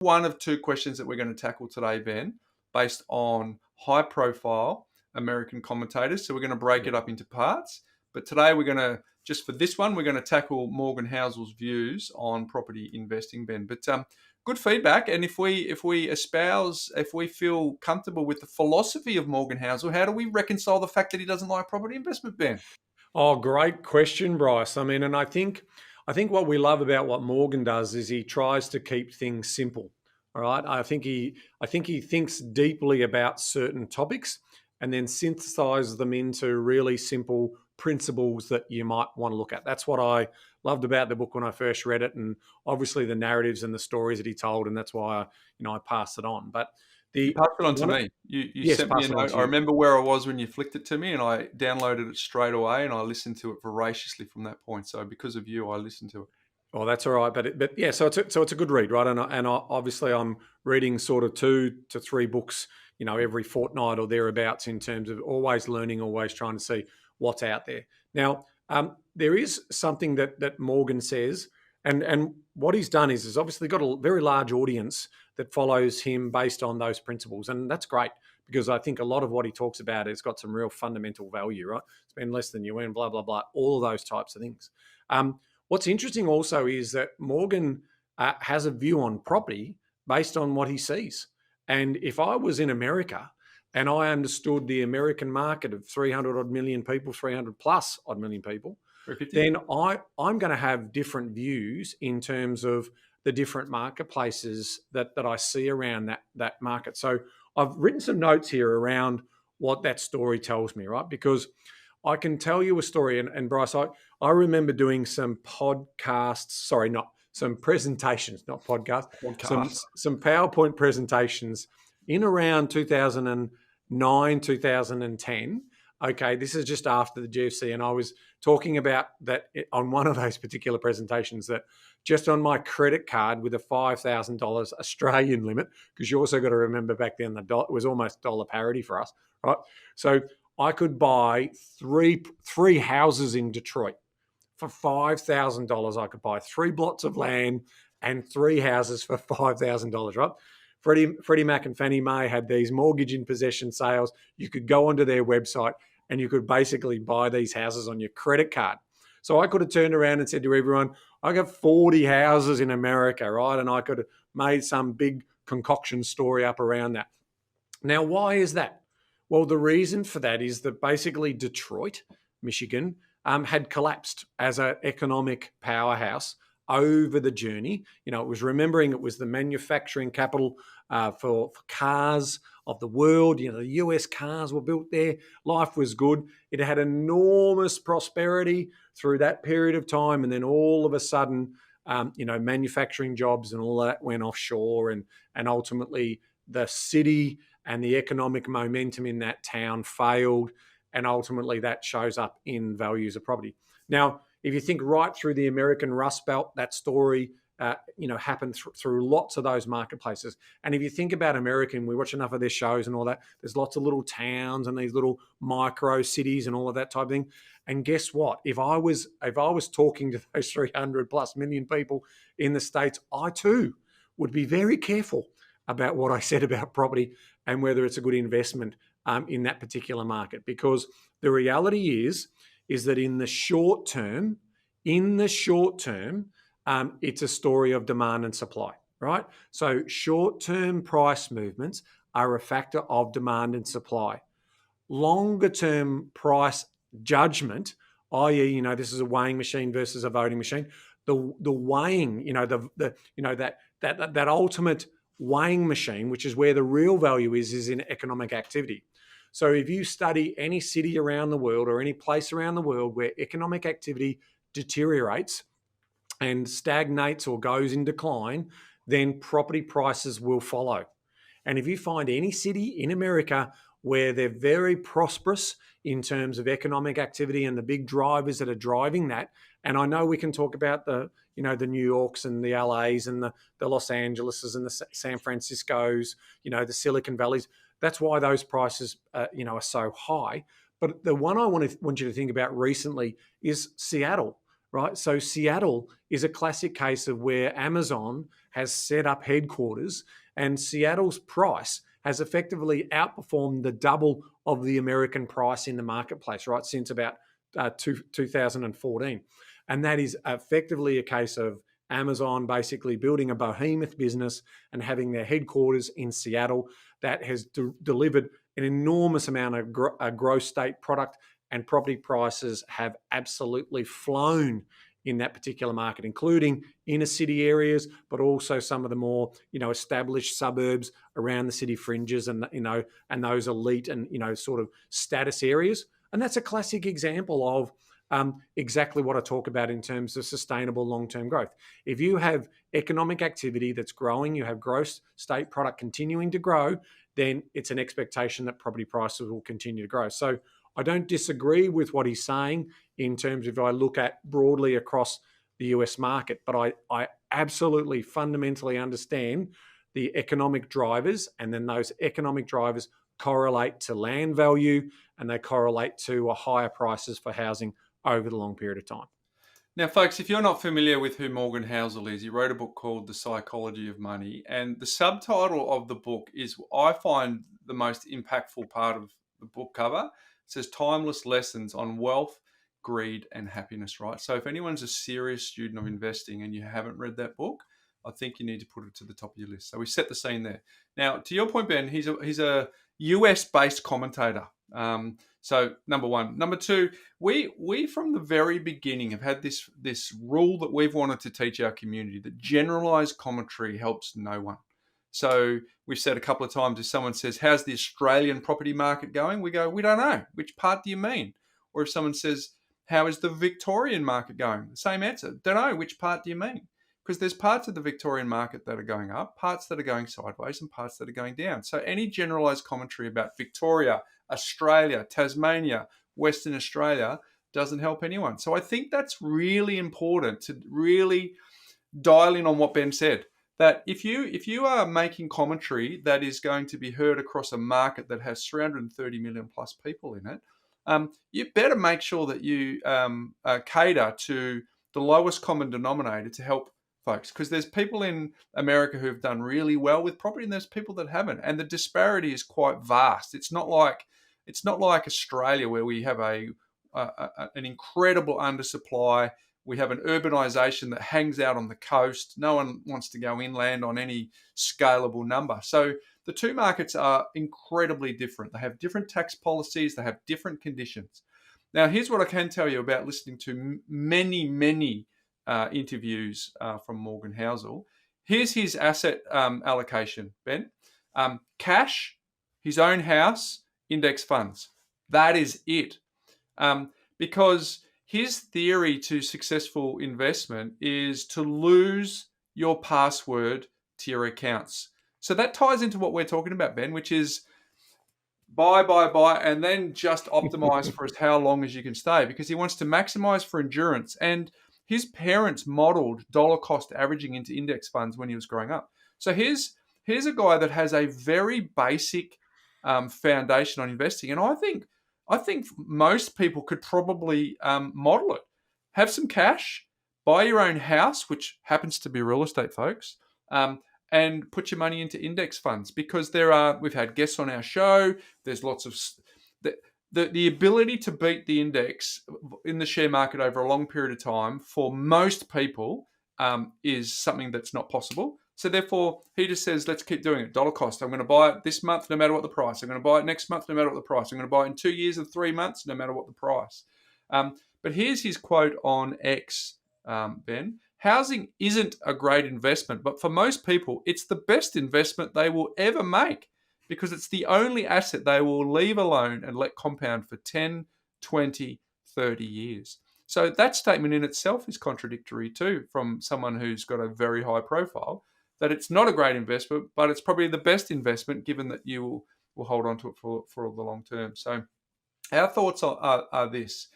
one of two questions that we're going to tackle today, Ben, based on high profile American commentators. So we're going to break it up into parts. But today we're going to, just for this one, we're going to tackle Morgan Housel's views on property investing, Ben. But good feedback. And if we feel comfortable with the philosophy of Morgan Housel, how do we reconcile the fact that he doesn't like property investment, Ben? Oh, great question, Bryce. I mean, and I think what we love about what Morgan does is he tries to keep things simple. All right. I think he thinks deeply about certain topics and then synthesizes them into really simple principles that you might want to look at. That's what I loved about the book when I first read it, and obviously the narratives and the stories that he told, and that's why I passed it on. But you passed it on to me. You sent me a note. I remember where I was when you flicked it to me, and I downloaded it straight away, and I listened to it voraciously from that point. So because of you, I listened to it. Oh, that's all right. But yeah, so it's a good read, right? And obviously I'm reading sort of 2 to 3 books, every fortnight or thereabouts, in terms of always learning, always trying to see what's out there. Now, there is something that Morgan says, and what he's done is obviously got a very large audience that follows him based on those principles, and that's great, because I think a lot of what he talks about has got some real fundamental value, right? Spend less than you earn, blah blah blah, all of those types of things. What's interesting also is that Morgan has a view on property based on what he sees. And if I was in America and I understood the American market of 300 odd million people, 300 plus odd million people, then I'm going to have different views in terms of the different marketplaces that I see around that market. So I've written some notes here around what that story tells me, right? Because I can tell you a story, and Bryce, I remember doing some some presentations, not podcasts, some PowerPoint presentations in around 2009, 2010. Okay, this is just after the GFC, and I was talking about that on one of those particular presentations, that just on my credit card with a $5,000 Australian limit, because you also got to remember back then it was almost dollar parity for us, right? So I could buy three houses in Detroit for $5,000. I could buy 3 plots of land and 3 houses for $5,000, right? Freddie Mac and Fannie Mae had these mortgage in possession sales. You could go onto their website and you could basically buy these houses on your credit card. So I could have turned around and said to everyone, I got 40 houses in America, right? And I could have made some big concoction story up around that. Now, why is that? Well, the reason for that is that basically Detroit, Michigan, had collapsed as an economic powerhouse over the journey. It was the manufacturing capital for cars of the world. The US cars were built there. Life was good. It had enormous prosperity through that period of time. And then all of a sudden, manufacturing jobs and all that went offshore, and ultimately the city and the economic momentum in that town failed, and ultimately that shows up in values of property. Now, if you think right through the American Rust Belt, that story happened through lots of those marketplaces. And if you think about America, and we watch enough of their shows and all that, there's lots of little towns and these little micro cities and all of that type of thing. And guess what? If I was talking to those 300 plus million people in the States, I too would be very careful about what I said about property and whether it's a good investment in that particular market. Because the reality is that in the short term, it's a story of demand and supply, right? So short-term price movements are a factor of demand and supply. Longer-term price judgment, i.e., this is a weighing machine versus a voting machine. The weighing, that ultimate weighing machine, which is where the real value is in economic activity. So if you study any city around the world or any place around the world where economic activity deteriorates and stagnates or goes in decline, then property prices will follow. And if you find any city in America where they're very prosperous in terms of economic activity and the big drivers that are driving that, and I know we can talk about the New Yorks and the LAs and the Los Angeleses and the San Franciscos, the Silicon Valleys. That's why those prices, are so high. But the one I want you to think about recently is Seattle. right? So Seattle is a classic case of where Amazon has set up headquarters, and Seattle's price has effectively outperformed the double of the American price in the marketplace, right, since about 2014. And that is effectively a case of Amazon basically building a behemoth business and having their headquarters in Seattle that has delivered an enormous amount of gross state product, and property prices have absolutely flown in that particular market, including inner city areas, but also some of the more, established suburbs around the city fringes, and and those elite and sort of status areas. And that's a classic example of exactly what I talk about in terms of sustainable long-term growth. If you have economic activity that's growing, you have gross state product continuing to grow, then it's an expectation that property prices will continue to grow. So I don't disagree with what he's saying in terms of, if I look at broadly across the US market, but I absolutely fundamentally understand the economic drivers, and then those economic drivers correlate to land value, and they correlate to higher prices for housing over the long period of time. Now, folks, if you're not familiar with who Morgan Housel is, he wrote a book called The Psychology of Money. And the subtitle of the book is, I find, the most impactful part of the book cover. It says Timeless Lessons on Wealth, Greed, and Happiness, right? So if anyone's a serious student of investing and you haven't read that book, I think you need to put it to the top of your list. So we set the scene there. Now, to your point, Ben, he's a US-based commentator. So number one. Number two, we from the very beginning have had this rule that we've wanted to teach our community, that generalized commentary helps no one. So we've said a couple of times, if someone says, how's the Australian property market going? We go, we don't know. Which part do you mean? Or if someone says, how is the Victorian market going? The same answer. Don't know. Which part do you mean? Because there's parts of the Victorian market that are going up, parts that are going sideways, and parts that are going down. So any generalized commentary about Victoria, Australia, Tasmania, Western Australia doesn't help anyone. So I think that's really important to really dial in on what Ben said. That if you are making commentary that is going to be heard across a market that has 330 million plus people in it, you better make sure that you cater to the lowest common denominator to help folks, because there's people in America who've done really well with property, and there's people that haven't, and the disparity is quite vast. It's not like Australia, where we have an incredible undersupply. We have an urbanisation that hangs out on the coast. No one wants to go inland on any scalable number. So the two markets are incredibly different. They have different tax policies. They have different conditions. Now, here's what I can tell you about listening to many interviews from Morgan Housel. Here's his asset allocation, Ben. Cash, his own house, index funds. That is it. Because his theory to successful investment is to lose your password to your accounts. So that ties into what we're talking about, Ben, which is buy, and then just optimize for as how long as you can stay, because he wants to maximize for endurance. And his parents modeled dollar cost averaging into index funds when he was growing up. So here's a guy that has a very basic foundation on investing. And I think most people could probably model it. Have some cash, buy your own house, which happens to be real estate, folks, and put your money into index funds, because we've had guests on our show. There's lots of the ability to beat the index in the share market over a long period of time for most people is something that's not possible. So therefore, he just says, let's keep doing it. Dollar cost. I'm going to buy it this month, no matter what the price. I'm going to buy it next month, no matter what the price. I'm going to buy it in 2 years and 3 months, no matter what the price. But here's his quote on X, Ben. Housing isn't a great investment, but for most people, it's the best investment they will ever make, because it's the only asset they will leave alone and let compound for 10, 20, 30 years. So that statement in itself is contradictory too, from someone who's got a very high profile, that it's not a great investment, but it's probably the best investment, given that you will hold on to it for the long term. So our thoughts are this.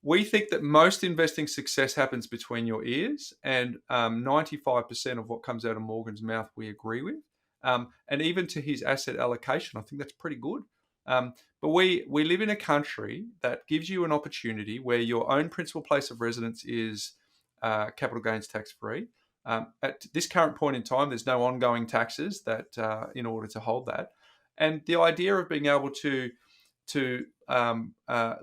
We think that most investing success happens between your ears, and 95% of what comes out of Morgan's mouth we agree with. And even to his asset allocation, I think that's pretty good. But we live in a country that gives you an opportunity where your own principal place of residence is capital gains tax free. At this current point in time, there's no ongoing taxes that in order to hold that, and the idea of being able to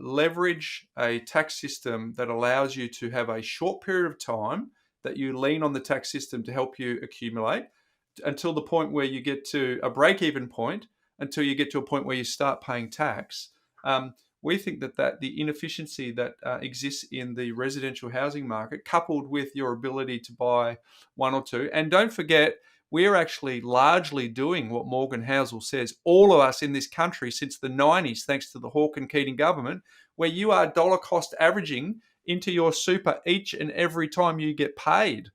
leverage a tax system that allows you to have a short period of time that you lean on the tax system to help you accumulate until the point where you get to a break-even point, until you get to a point where you start paying tax. We think that the inefficiency that exists in the residential housing market, coupled with your ability to buy one or two, and don't forget, we're actually largely doing what Morgan Housel says, all of us in this country since the 90s, thanks to the Hawke and Keating government, where you are dollar cost averaging into your super each and every time you get paid.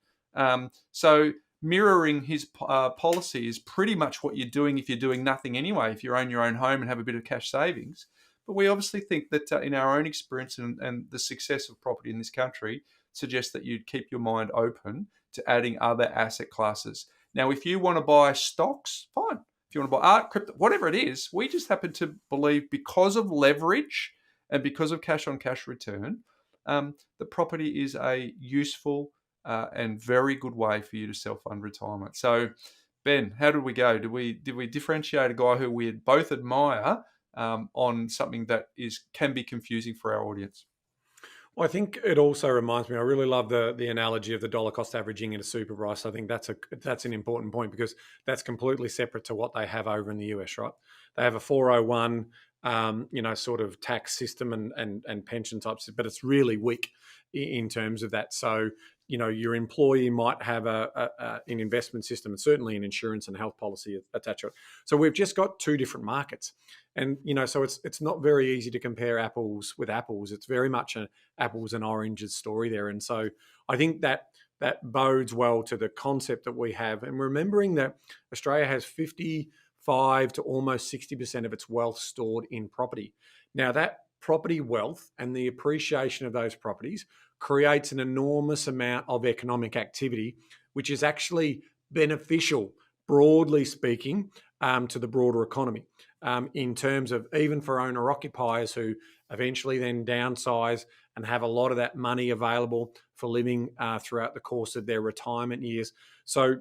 So mirroring his policy is pretty much what you're doing if you're doing nothing anyway, if you own your own home and have a bit of cash savings. But we obviously think that in our own experience and the success of property in this country suggests that you'd keep your mind open to adding other asset classes. Now, if you want to buy stocks, fine. If you want to buy art, crypto, whatever it is, we just happen to believe because of leverage and because of cash on cash return, the property is a useful and very good way for you to self-fund retirement. So, Ben, how did we go? Did we differentiate a guy who we both admire on something that can be confusing for our audience? Well, I think it also reminds me, I really love the analogy of the dollar cost averaging in a super, Bryce. I think that's an important point because that's completely separate to what they have over in the US, right? They have a 401, sort of tax system and pension types, but it's really weak in terms of that. So, your employee might have an investment system and certainly an insurance and health policy attached to it. So we've just got two different markets. And, so it's not very easy to compare apples with apples. It's very much an apples and oranges story there. And so I think that bodes well to the concept that we have. And remembering that Australia has 55 to almost 60% of its wealth stored in property. Now, that property wealth and the appreciation of those properties creates an enormous amount of economic activity, which is actually beneficial, broadly speaking, to the broader economy in terms of even for owner-occupiers who eventually then downsize and have a lot of that money available for living throughout the course of their retirement years. So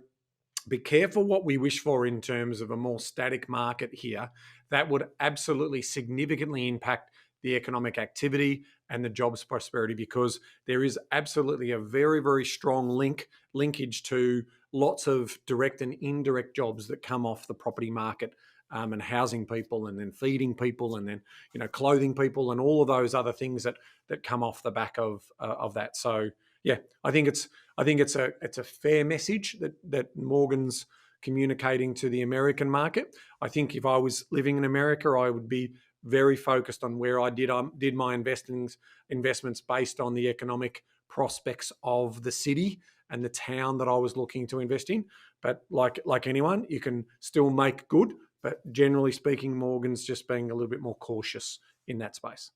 be careful what we wish for in terms of a more static market here. That would absolutely significantly impact the economic activity and the jobs prosperity, because there is absolutely a very, very strong linkage to lots of direct and indirect jobs that come off the property market and housing people and then feeding people and then, clothing people and all of those other things that come off the back of that. So, yeah, I think it's a fair message that Morgan's communicating to the American market. I think if I was living in America, I would be very focused on where I did my investments based on the economic prospects of the city and the town that I was looking to invest in. But like anyone, you can still make good. But generally speaking, Morgan's just being a little bit more cautious in that space.